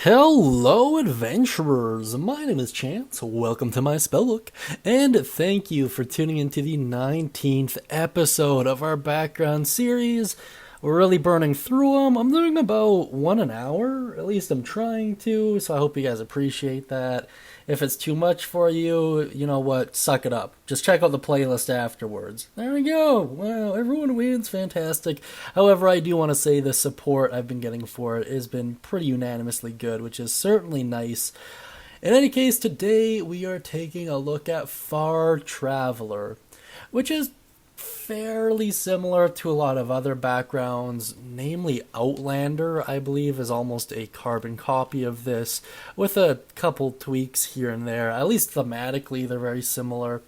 Hello, adventurers! My name is Chance. Welcome to my Spellbook, and thank you for tuning into the 19th episode of our background series. We're really burning through them. I'm doing about one an hour, at least I'm trying to, so I hope you guys appreciate that. If it's too much for you, you know what, suck it up. Just check out the playlist afterwards. There we go. Wow, everyone wins. Fantastic. However, I do want to say the support I've been getting for it has been pretty unanimously good, which is certainly nice. In any case, today we are taking a look at Far Traveler, which is fairly similar to a lot of other backgrounds, namely Outlander, I believe, is almost a carbon copy of this, with a couple tweaks here and there. At least thematically, they're very similar.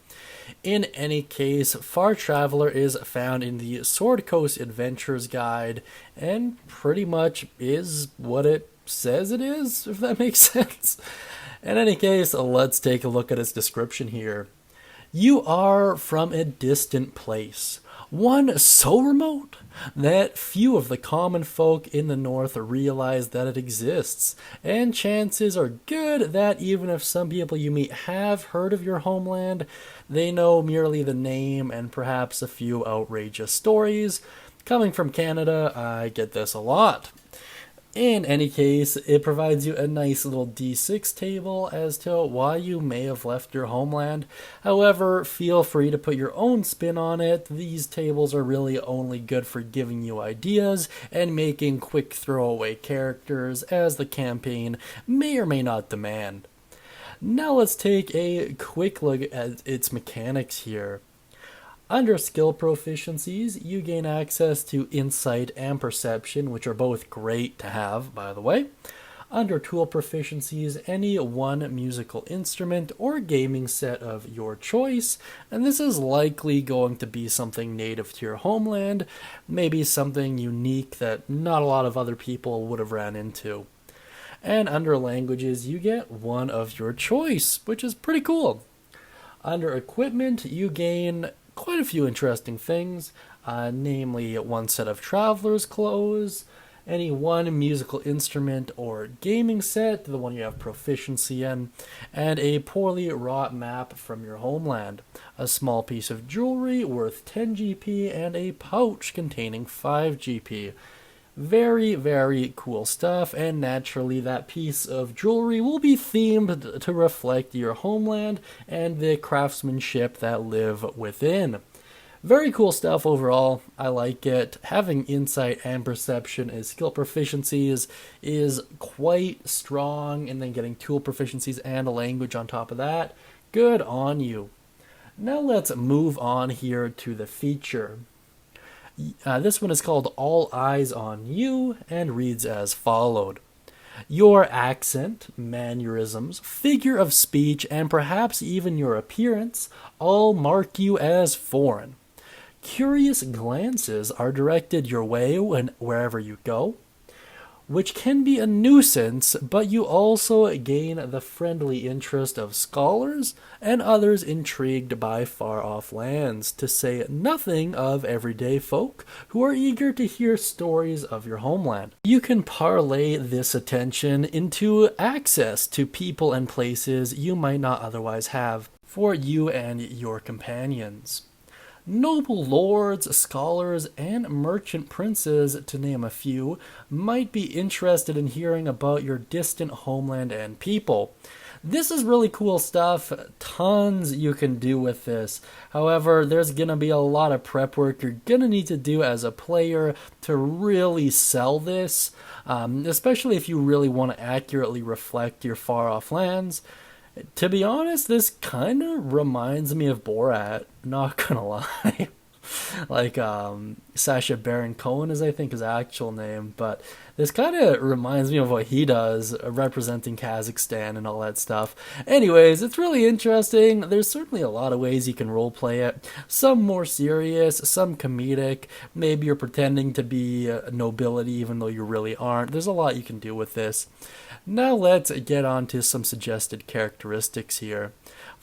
In any case, Far Traveler is found in the Sword Coast Adventures Guide, and pretty much is what it says it is, if that makes sense. In any case, let's take a look at its description here. You are from a distant place, one so remote that few of the common folk in the north realize that it exists, and chances are good that even if some people you meet have heard of your homeland, they know merely the name and perhaps a few outrageous stories. Coming from Canada, I get this a lot. In any case, it provides you a nice little D6 table as to why you may have left your homeland. However, feel free to put your own spin on it. These tables are really only good for giving you ideas and making quick throwaway characters, as the campaign may or may not demand. Now let's take a quick look at its mechanics here. Under skill proficiencies, you gain access to insight and perception, which are both great to have, by the way. Under tool proficiencies, any one musical instrument or gaming set of your choice, and this is likely going to be something native to your homeland, maybe something unique that not a lot of other people would have ran into. And under languages, you get one of your choice, which is pretty cool. Under equipment, you gain quite a few interesting things, namely one set of traveler's clothes, any one musical instrument or gaming set, the one you have proficiency in, and a poorly wrought map from your homeland, a small piece of jewelry worth 10 GP, and a pouch containing 5 GP. Very, very cool stuff, and naturally that piece of jewelry will be themed to reflect your homeland and the craftsmanship that live within. Very cool stuff overall. I like it. Having insight and perception as skill proficiencies is quite strong, and then getting tool proficiencies and a language on top of that, good on you. Now let's move on here to the feature. This one is called All Eyes on You and reads as followed. Your accent, mannerisms, figure of speech, and perhaps even your appearance all mark you as foreign. Curious glances are directed your way wherever you go, which can be a nuisance, but you also gain the friendly interest of scholars and others intrigued by far-off lands, to say nothing of everyday folk who are eager to hear stories of your homeland. You can parlay this attention into access to people and places you might not otherwise have for you and your companions. Noble lords, scholars, and merchant princes, to name a few, might be interested in hearing about your distant homeland and people. This is really cool stuff. Tons you can do with this. However, there's going to be a lot of prep work you're going to need to do as a player to really sell this, especially if you really want to accurately reflect your far-off lands. To be honest, this kind of reminds me of Borat, not gonna lie. Like, Sacha Baron Cohen is, I think, his actual name, but this kind of reminds me of what he does, representing Kazakhstan and all that stuff. Anyways, it's really interesting. There's certainly a lot of ways you can roleplay it. Some more serious, some comedic. Maybe you're pretending to be nobility even though you really aren't. There's a lot you can do with this. Now let's get on to some suggested characteristics here.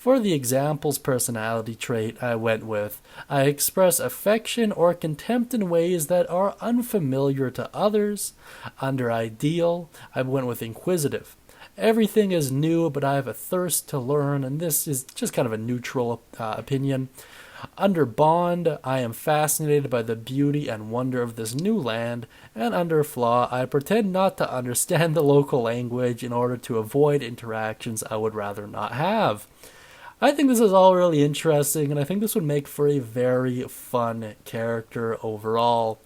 For the example's personality trait, I went with, I express affection or contempt in ways that are unfamiliar to others. Under ideal, I went with inquisitive. Everything is new, but I have a thirst to learn, and this is just kind of a neutral opinion. Under bond, I am fascinated by the beauty and wonder of this new land, and under flaw, I pretend not to understand the local language in order to avoid interactions I would rather not have. I think this is all really interesting, and I think this would make for a very fun character overall.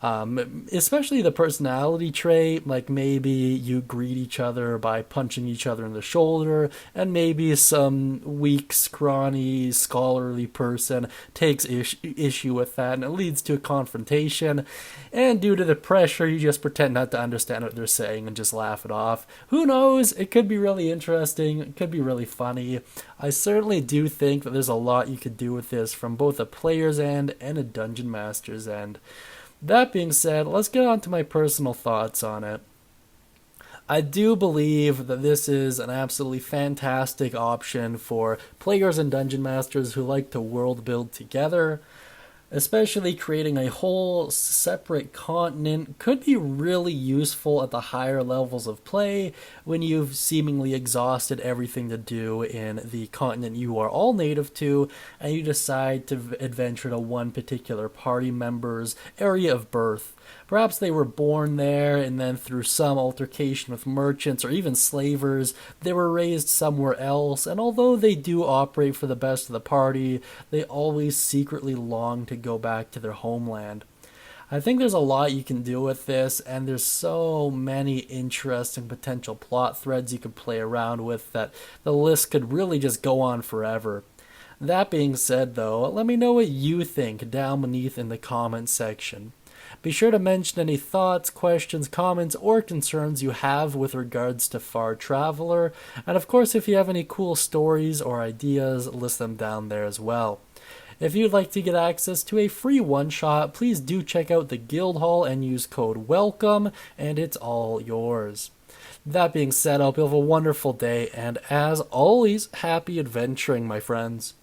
Especially the personality trait, like maybe you greet each other by punching each other in the shoulder, and maybe some weak, scrawny, scholarly person takes issue with that, and it leads to a confrontation, and due to the pressure, you just pretend not to understand what they're saying and just laugh it off. Who knows? It could be really interesting, it could be really funny. I certainly do think that there's a lot you could do with this from both a player's end and a dungeon master's end. That being said, let's get on to my personal thoughts on it. I do believe that this is an absolutely fantastic option for players and dungeon masters who like to world build together. Especially creating a whole separate continent could be really useful at the higher levels of play when you've seemingly exhausted everything to do in the continent you are all native to, and you decide to adventure to one particular party member's area of birth. Perhaps they were born there, and then through some altercation with merchants or even slavers, they were raised somewhere else, and although they do operate for the best of the party, they always secretly long to go back to their homeland. I think there's a lot you can do with this, and there's so many interesting potential plot threads you could play around with that the list could really just go on forever. That being said, though, let me know what you think down beneath in the comments section. Be sure to mention any thoughts, questions, comments, or concerns you have with regards to Far Traveler, and of course if you have any cool stories or ideas, list them down there as well. If you'd like to get access to a free one-shot, please do check out the Guildhall and use code WELCOME, and it's all yours. That being said, I hope you have a wonderful day, and as always, happy adventuring, my friends.